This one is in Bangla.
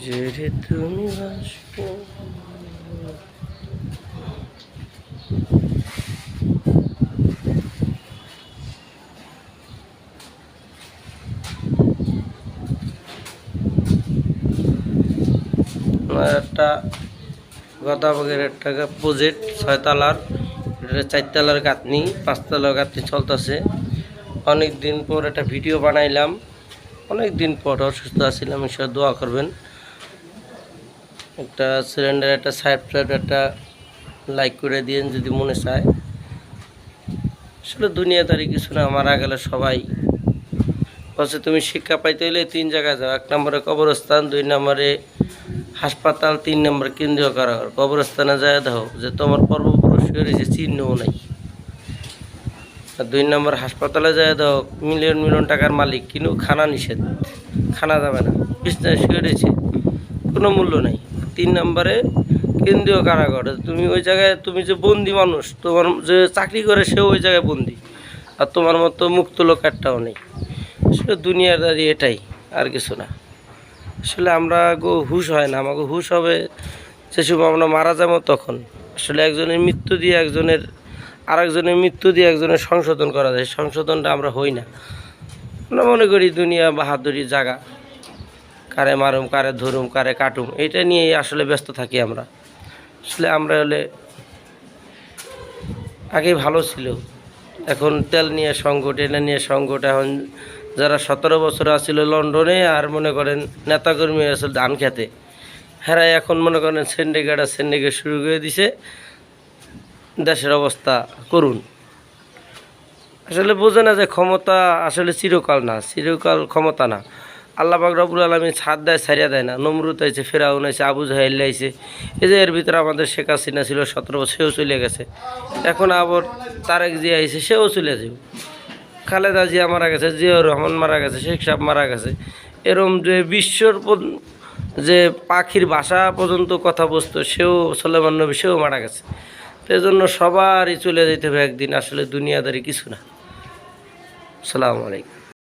যে তুমি আসবে একটা গদাবাগের একটা প্রজেক্ট 6 তলার, এটা 4 তলার গাঁথনি, 5 তলার গাঁথনি চলতেছে। অনেক দিন পর একটা ভিডিও বানাইলাম, অনেক দিন পর অসুস্থ আছিলাম, ঈশ্বর দোয়া করবেন। একটা সিলিন্ডার, একটা সাবস্ক্রাইব, একটা লাইক করে দিয়েন যদি মনে চায়। আসলে দুনিয়াদারি কিছু না, মারা গেলে সবাই বলছে তুমি শিক্ষা পাইতে হইলে 3 জায়গায় যাও। 1 নম্বরে কবরস্থান, 2 নম্বরে হাসপাতাল, 3 নম্বর কেন্দ্রীয় কারাগার। কবরস্থানে যায় দেখো যে তোমার পূর্বপুরুষের যে চিহ্নও নাই। আর 2 নম্বর হাসপাতালে যায় দেখো মিলিয়ন মিলিয়ন টাকার মালিক, কিন্তু খানা নিষেধ, খানা যাবে না, বিছনায় শুয়ে রয়েছে, কোনো মূল্য নাই। 3 নম্বরে কেন্দ্রীয় কারাগার, তুমি ওই জায়গায়, তুমি যে বন্দি মানুষ, তোমার যে চাকরি করে সেও ওই জায়গায় বন্দি, আর তোমার মতো মুক্ত লোক একটাও নেই। আসলে দুনিয়াদারি এটাই, আর কিছু না। আসলে আমরা হুশ হয় না, আমাকে হুশ হবে যে সময় আমরা মারা যাবো তখন। আসলে একজনের মৃত্যু দিয়ে আরেকজনের মৃত্যু দিয়ে একজনের সংশোধন করা যায়, সংশোধনটা আমরা হই না। আমরা মনে করি দুনিয়া বাহাদুরি জায়গা, কারে মারুম, কারে ধরুম, কারে কাটুম, এটা নিয়েই আসলে ব্যস্ত থাকি আমরা। আসলে আমরা হলে আগে ভালো ছিল, এখন তেল নিয়ে সংকট, এটা নিয়ে সংকট। এখন যারা 17 বছর আসছিল লন্ডনে, আর মনে করেন নেতাকর্মী আসল ধান খেতে, হেরাই এখন মনে করেন সিন্ডিকেট শুরু করে দিছে। দেশের অবস্থা করুন। আসলে বোঝে না যে ক্ষমতা আসলে চিরকাল না, চিরকাল ক্ষমতা না। আল্লাহ পাক রব্বুল আলামিন ছাড় দেয়, ছাড়িয়া দেয় না। নমরুদ আইছে, ফেরাউন আইছে, আবু জাহেল আইছে, এই যে এর ভিতরে আমাদের শেখ হাসিনা ছিল 17 বছর, সেও চলে গেছে। এখন আবার তারেক জিয়া আইছে, সেও চলে যাবে। খালেদা জিয়া মারা গেছে, জিয়াউর রহমান মারা গেছে, শেখ সাহেব মারা গেছে। এরম যে বিশ্বর যে পাখির ভাষা পর্যন্ত কথা বসতো, সেও সুলাইমান নবী, সেও মারা গেছে। তো এই জন্য সবারই চলে যেতে হবে একদিন। আসলে দুনিয়াদারি কিছু না। আসসালামু আলাইকুম।